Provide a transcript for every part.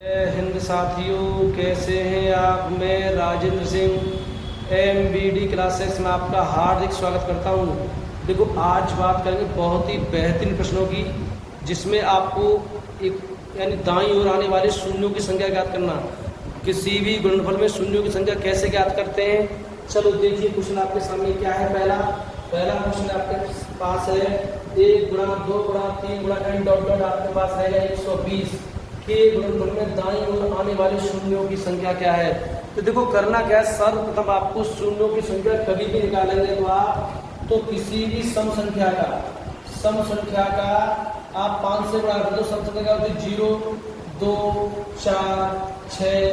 जय हिंद साथियों, कैसे हैं आप। मैं राजेंद्र सिंह MBD क्लासेस में आपका हार्दिक स्वागत करता हूं। देखो, आज बात करेंगे बहुत ही बेहतरीन प्रश्नों की, जिसमें आपको एक यानी दाईं ओर आने वाले शून्यों की संख्या ज्ञात करना। किसी भी गुणनफल में शून्यों की संख्या कैसे ज्ञात करते हैं, चलो देखिए क्वेश्चन आपके सामने क्या है। पहला क्वेश्चन आपके पास है 1 गुणा 2 गुणा 3 गुणा n डॉट डॉट आपके पास रहेगा 120 के गुणनफल में दाईं ओर आने वाले शून्यों की संख्या क्या है। तो देखो, करना क्या है, सर्वप्रथम आपको शून्यों की संख्या कभी भी निकालेंगे तो आप किसी भी सम संख्या का आप 5 से गुणा कर दो। सम संख्या होगी 0 2 4 6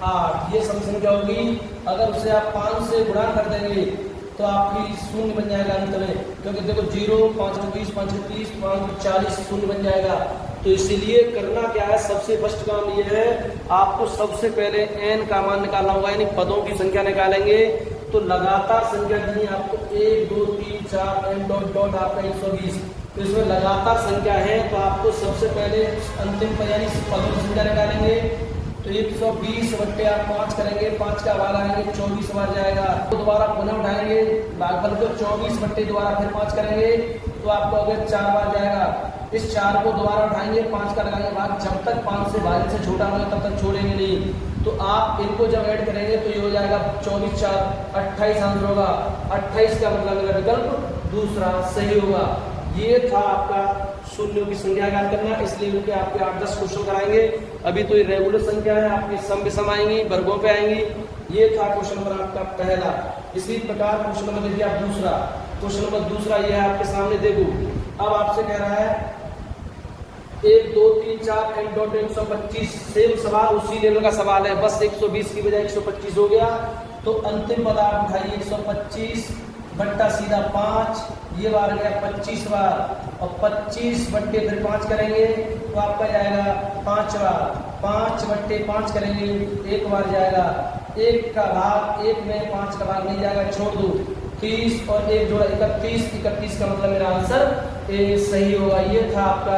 8, ये सम संख्या होगी। अगर उसे आप 5 से गुणा कर देंगे तो आपकी शून्य बन जाएगा अंत में, क्योंकि देखो 0 5 20 5 30 5 40 शून्य बन जाएगा। तो इसीलिए करना क्या है, सबसे फर्स्ट काम ये है, आपको सबसे पहले n का मान निकालना होगा, यानी पदों की संख्या निकालेंगे। तो लगातार संख्या दी आपको 1 2 3 4 n डॉट डॉट आपका 120। तो इसमें लगातार संख्या है, तो आपको सबसे पहले अंतिम पद यानी पदों की संख्या निकालेंगे। तो 120 बट्टे आप 5 करेंगे, 5 का भाग आएंगे 24 बार जाएगा। तो दोबारा पुनः उठाएंगे भागफल को, 24 बट्टे दोबारा फिर 5 करेंगे तो आपको अगर 4 बार जाएगा। इस 4 को दोबारा उठाएंगे, 5 का लगाएंगे भाग, जब तक 5 से भाग से छोटा होगा तब तक छोड़ेंगे नहीं। तो आप इनको जब ऐड करेंगे तो ये हो जाएगा 24 4 28 आंसर होगा। 28 का मतलब मेरा विकल्प दूसरा सही होगा। ये था आपका शून्यों की संख्या ज्ञात करना। इसलिए उनके आपके 8-10 क्वेश्चन कराएंगे। अभी तो ये रेगुलर संख्या है, आपकी सम विषम आएंगी, वर्गों पे आएंगी। ये था क्वेश्चन नंबर आपका पहला। इसी प्रकार क्वेश्चन नंबर देखिए आप दूसरा। क्वेश्चन नंबर दूसरा ये है आपके सामने, देखो अब आपसे कह रहा है 1 2 3 4 n डॉट 125। सेम सवाल, उसी लेवल का सवाल है, बस 120 की बजाय 125 हो गया। तो अंतिम पद आप उठाइए 125 बट्टा सीधा 5, ये बार गया 25 बार, और 25 बट्टे फिर 5 करेंगे तो आपका जाएगा 5 बार। 5 बट्टे 5 करेंगे, एक बार जाएगा। 1 का भाग 1 में 5 का भाग नहीं जाएगा, छोड़ दो। 30 और 1 जोड़ा 31, 31 का मतलब मेरा आंसर ए सही होगा। ये था आपका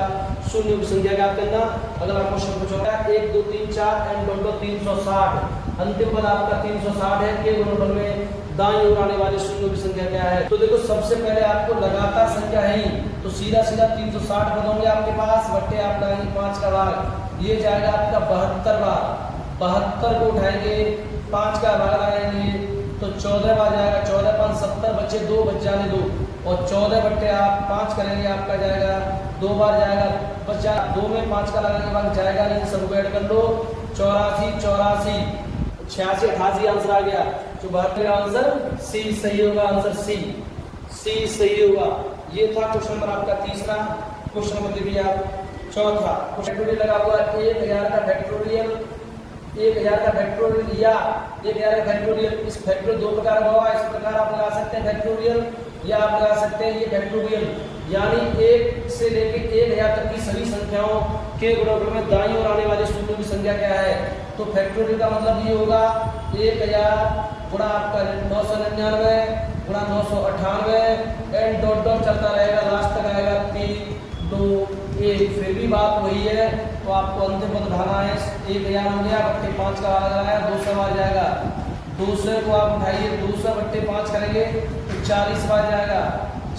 शून्य की संख्या ज्ञात करना। अगला क्वेश्चन पूछा 1 2 3 4 n डॉट डॉट 360। अंतिम पद आपका 360 है के गुणनफल में दाईं ओर आने वाले शून्यों की संख्या क्या है। तो देखो, सबसे पहले आपको लगातार संख्या है ही, तो सीधा 360 पद होंगे आपके पास, बट्टे आप लगाएंगे 5 का भाग, ये जाएगा आपका 72 बार। 72 को उठाएंगे, 5 का भाग लगाएंगे तो 14 बार जाएगा। 14 5 70 बच्चे 2 बच जाने दो, और 14 बट्टे आप 5 करेंगे, आपका जाएगा 2 बार जाएगा। बच्चा 2 में 5 का लगाने के बाद जाएगा नहीं, सबको ऐड कर लो। 84 84 86 88 आंसर आ गया। तो बात का आंसर सी सही होगा, आंसर सी सही होगा। ये था क्वेश्चन नंबर आपका तीसरा। क्वेश्चन नंबर देखिए आप चौथा। फैक्टोरियल लगा हुआ 1000 का फैक्टोरियल, 1000 का फैक्टोरियल या 1000 का फैक्टोरियल। इस फैक्टोरियल दो प्रकार का होगा, इस प्रकार आप लगा सकते हैं फैक्टोरियल, या आप लगा सकते हैं ये फैक्टोरियल, यानी 1 से लेकर 1000 तक की सभी संख्याओं के गुणनफल में दाईं ओर आने वाले शून्यों की संख्या क्या है। तो फैक्टोरियल का मतलब ये होगा 1000 गुणा आपका 999 गुणा 998 एंड डॉट डॉट चलता रहेगा, लास्ट तक आएगा 3 2 1। फिर भी बात वही है, तो आपको अंतिम पद उठाना है। 1000 हो गया, बट्टे 5 का भाग लगाया, 200 बार जाएगा। 200 को आप उठाइए, 200 बट्टे 5 करेंगे तो 40 बार जाएगा।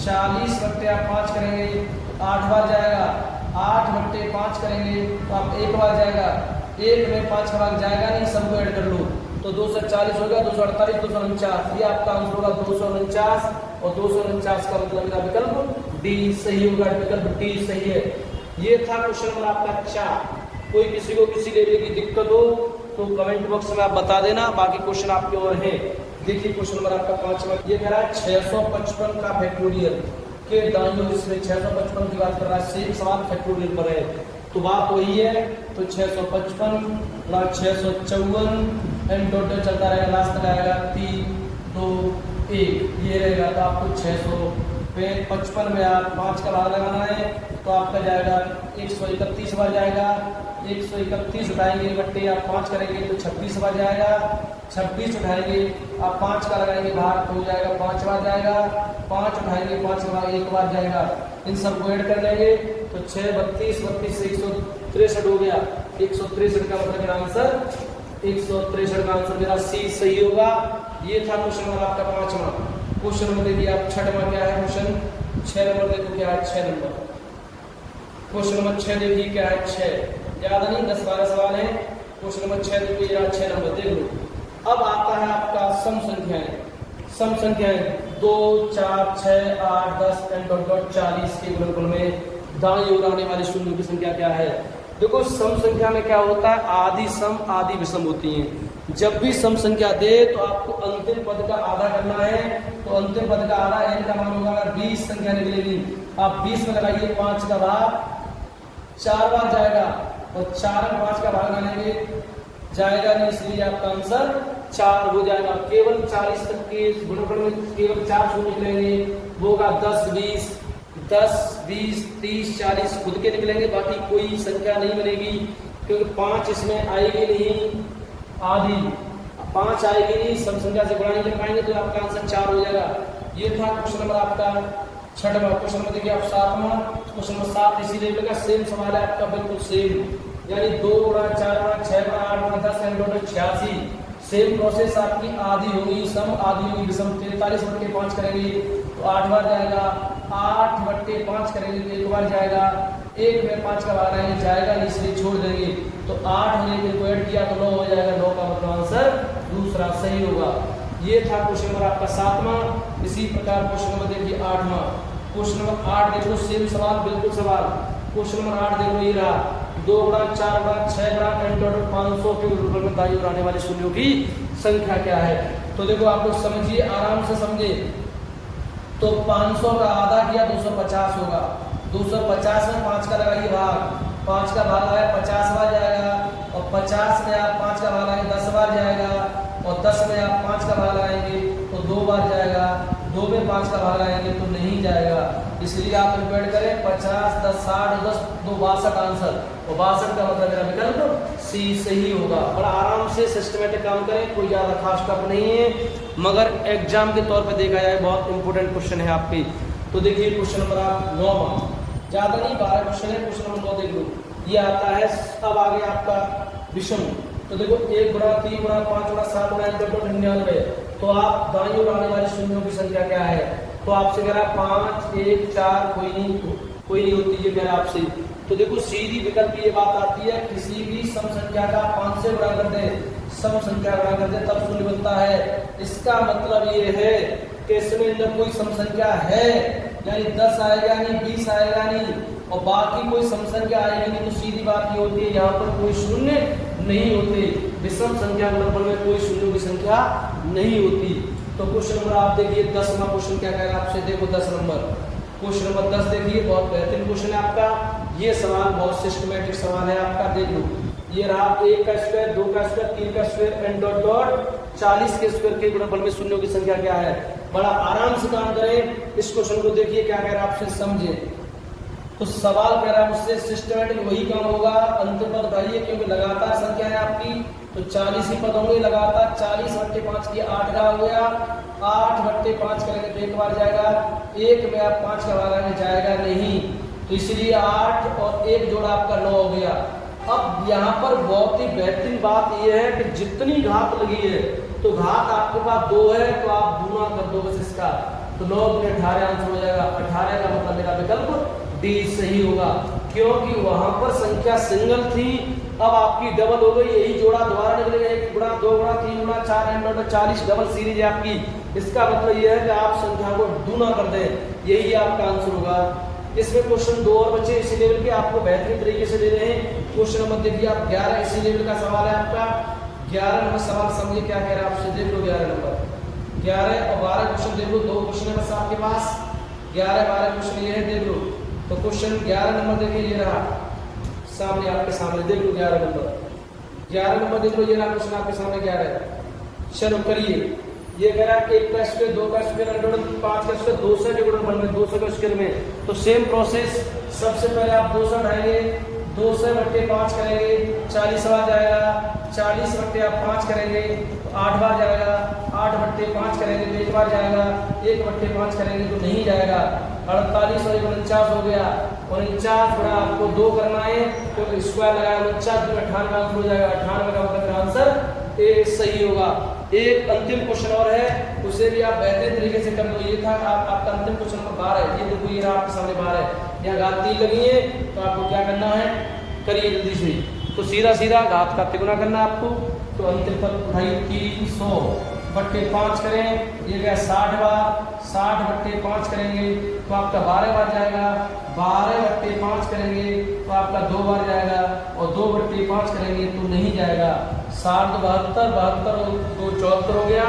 40 बट्टे आप 5 करेंगे तो 8 बार जाएगा। 8 बट्टे 5 करेंगे तो आप 1 बार जाएगा। 1 में 5 का भाग जाएगा नहीं, सबको ऐड कर लो तो 240 हो गया, 248 249, ये आपका आंसर होगा 249। और 249 का मतलब मेरा विकल्प डी सही होगा, विकल्प डी सही है। ये था क्वेश्चन नंबर आपका 4। कोई किसी को किसी लेवल की दिक्कत हो तो कमेंट बॉक्स में आप बता देना, बाकी क्वेश्चन आपके और हैं। देखिए क्वेश्चन नंबर आपका 5वां, ये कह रहा है 655 का फैक्टोरियल के दाईं ओर, इसमें 655 की बात कर रहा है, सेम सवाल फैक्टोरियल पर है, तो बात वही है। तो 655 गुणा 654 एंड टोटल चलता रहेगा, लास्ट तक आएगा 3 2 1, ये रहेगा। तो आपको 655 में आप 5 का भाग लगाना है, तो आपका जाएगा 131 बार जाएगा। 131 उठाएंगे, बट्टे आप 5 करेंगे तो 26 बार जाएगा। 26 उठाएंगे आप 5 का लगाएंगे भाग तो हो जाएगा 5 बार जाएगा। 5 उठाएंगे 5 का भाग 1 बार जाएगा। इन सबको ऐड कर लेंगे तो 6 32 32 से 163 हो गया। 163 का मतलब मेरा आंसर 163 का आंसर मेरा सी सही होगा। ये था क्वेश्चन नंबर आपका 5वां। क्वेश्चन नंबर देखिए आप 6वां क्या है क्वेश्चन 6 नंबर देखो क्या है 6 नंबर। क्वेश्चन नंबर 6 देखिए क्या है 6, ज्यादा नहीं 10-12 सवाल है। क्वेश्चन नंबर 6 देखिए यार 6 नंबर देख लो। अब आता है आपका सम संख्याएं। सम संख्याएं 2 4 6 8 10 एंड डॉट डॉट 40 के गुणनफल में दाईं ओर आने वाली शून्यों की संख्या क्या है। देखो सम संख्या में क्या होता है, आधी सम आधी विषम होती हैं। जब भी सम संख्या दे तो आपको अंतिम पद का आधा करना है। तो अंतिम पद का आधा n का मान होगा, अगर 20 संख्या निकलेगी आप 20 में लगाइए 5 का भाग 4 बार जाएगा और 4 में 5 का भाग डालेंगे जाएगा नहीं, इसलिए आपका आंसर 4 हो जाएगा। केवल 40 तक के गुणनफल में केवल 4 शून्य निकलेंगे, वो होगा 10 20 30 40 खुद के निकलेंगे, बाकी कोई संख्या नहीं बनेगी क्योंकि 5 इसमें आएगी नहीं, आधी 5 आएगी नहीं, सम संख्या से गुणा नहीं कर पाएंगे तो आपका आंसर 4 हो जाएगा। ये था क्वेश्चन नंबर आपका 6वां। क्वेश्चन नंबर देखिए आप 7वां। क्वेश्चन नंबर 7 इसी लेवल का सेम सवाल है आपका, बिल्कुल सेम, यानी 2 गुणा 4 गुणा 6 गुणा 8 गुणा 10 एंड 86। सेम प्रोसेस आपकी, आधी होगी सम आधी होगी विषम। 43/5 करेंगे तो 8 बार जाएगा, 8/5 करेंगे तो 1 बार जाएगा, 1 में 5 का भाग आएंगे जाएगा नहीं, इसलिए छोड़ देंगे। तो 8 हमने को ऐड किया तो 9 हो जाएगा, 9 का मतलब आंसर दूसरा सही होगा। ये था क्वेश्चन नंबर आपका 7वां। इसी प्रकार क्वेश्चन नंबर देखिए 8वां। क्वेश्चन नंबर 8 देखो सेम सवाल, बिल्कुल सवाल। क्वेश्चन नंबर 8 देखो ये रहा, 2 गुणा 4 गुणा 6 गुणा एंड टोटल 500 के गुणनफल में दाईं ओर आने वाले शून्यों की संख्या क्या है। तो देखो आप लोग समझिए, आराम से समझे। तो 500 का आधा किया 250 होगा, 250 में 5 का लगाइए भाग, 5 का भाग आया 50 बार जाएगा, और 50 में आप 5 का भाग आएंगे 10 बार जाएगा, और 10 में आप 5 का भाग आएंगे तो 2 बार जाएगा, 2 में 5 का भाग आएंगे तो नहीं जाएगा, इसलिए आप रिपीट करें 50 10 60 10 2 62 आंसर, और 62 का मतलब मेरा विकल्प सी सही होगा। बड़ा आराम से सिस्टमेटिक काम करें, कोई ज़्यादा खास टफ नहीं है, मगर एग्जाम के तौर पे देखा जाए बहुत इंपॉर्टेंट क्वेश्चन है आपकी। तो देखिए क्वेश्चन नंबर आप 9वां, ज़्यादा नहीं 12 क्वेश्चन है। क्वेश्चन नंबर 9 देख लो, ये आता है अब आगे आपका विषम। तो देखो 1 गुणा 3 गुणा 5 गुणा 7 गुणा 99, तो आप दाईं ओर आने वाली शून्यों की संख्या क्या है। तो आपसे कह रहा 5 1 4 कोई नहीं होती है, कह रहा आपसे। तो देखो सीधी विकल्प ये बात आती है, किसी भी सम संख्या का 5 से गुणा कर दे, सम संख्या गुणा कर दे तब शून्य बनता है। इसका मतलब ये है कि इसमें न कोई सम संख्या है, यानी 10 आएगा नहीं 20 आएगा नहीं और बाकी कोई सम संख्या आएगी नहीं, तो सीधी बात ये होती है यहाँ पर कोई शून्य नहीं होते। विषम संख्या गुणनफल में कोई शून्यों की संख्या नहीं होती। तो क्वेश्चन नंबर आप देखिए 10वां क्वेश्चन क्या कहेगा आपसे, देखो 10 नंबर। क्वेश्चन नंबर 10 देखिए, बहुत बेहतरीन क्वेश्चन है आपका। ये सवाल बहुत सिस्टमेटिक सवाल है आपका, देख लो। ये रहा 1 का स्क्वायर 2 का स्क्वायर 3 का स्क्वायर एंड डॉट डॉट 40 के स्क्वायर के गुणनफल में शून्यों की संख्या क्या है। बड़ा आराम से काम करें, इस क्वेश्चन को देखिए क्या कह रहा है आपसे समझे। तो सवाल कह रहा है मुझसे सिस्टमेटिक वही काम होगा, अंतिम पद भरिए क्योंकि लगातार संख्या है आपकी, तो 40 ही पद होंगे लगातार। 40/5 की 8 का हो गया, 8/5 करेंगे तो 1 बार जाएगा, 1 में आप 5 का भाग आगे जाएगा नहीं, तो इसलिए 8 और 1 जोड़ा आपका 9 हो गया। अब यहाँ पर बहुत ही बेहतरीन बात यह है कि जितनी घात लगी है, तो घात आपके पास 2 है तो आप गुना कर दो बस इसका, तो 9 में 18 आंसर हो जाएगा। 18 का मतलब मेरा विकल्प डी सही होगा, क्योंकि वहां पर संख्या सिंगल थी, अब आपकी डबल हो गई, यही जोड़ा दोबारा निकलेगा, 1 गुणा 2 गुणा 3 गुणा 4 एंड 40 डबल सीरीज है आपकी। इसका मतलब यह है कि आप संख्या को दूना कर दें, यही आपका आंसर होगा। इसमें क्वेश्चन 2 और बचे इसी लेवल के, आपको बेहतरीन तरीके से दे रहे हैं। क्वेश्चन नंबर देखिए आप 11 इसी लेवल का सवाल है आपका। 11 नंबर सवाल समझिए क्या कह रहा है आपसे, देख लो 11 नंबर। 11 और 12 क्वेश्चन देख लो, 2 क्वेश्चन है बस आपके पास। 11 12 क्वेश्चन ये है, देख लो। तो क्वेश्चन 11 नंबर देखिए, ये रहा सामने आपके सामने, देख लो 11 नंबर। 11 नंबर देख लो, ये रहा क्वेश्चन आपके सामने 11। चलो करिए, ये कह रहा है 1 का स्क्वायर 2 का स्क्वायर एंड 5 का स्क्वायर 200 के गुणनफल में 200 के स्क्वायर में। तो सेम प्रोसेस, सबसे पहले आप 200 उठाएंगे, 200/5 करेंगे 40 बार जाएगा, 40 आप 5 करेंगे तो 8 बार जाएगा, 8/5 करेंगे तो 1 बार जाएगा, 1/5 करेंगे तो नहीं जाएगा। 48 और 49 हो गया, 49 बड़ा आपको 2 करना है, तो स्क्वायर लगाया 49 में 98 आंसर हो जाएगा। 98 का मतलब आंसर ए सही होगा। एक अंतिम क्वेश्चन और है, उसे भी आप बेहतरीन तरीके से कर दो। ये था आपका अंतिम क्वेश्चन नंबर 12 है। ये देखो, ये आपके सामने 12 है, यहाँ घात 3 लगी है, तो आपको क्या करना है, करिए जल्दी से। तो सीधा सीधा घात का तिगुना करना आपको। तो अंतिम पद उठाइए, 300/5 करें, ये गया 60 बार, 60/5 करेंगे तो आपका 12 बार जाएगा। 12/5 करेंगे तो आपका 2 बार जाएगा, और 2/5 करेंगे तो नहीं जाएगा। 60 72, 72 और 2 74 हो गया।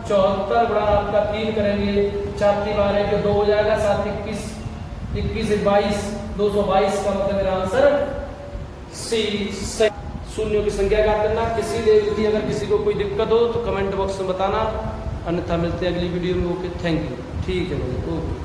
74 बड़ा आपका 3 करेंगे, 4 बार है, तो 2 हो जाएगा। 7 21, 21 से 22, 222 का मतलब मेरा आंसर सी। शून्यों की संख्या ज्ञात करना। किसी लेवल की अगर किसी को कोई दिक्कत हो तो कमेंट बॉक्स में बताना, अन्यथा मिलते हैं अगली वीडियो में। Okay, thank you. ठीक है भाई, ओके।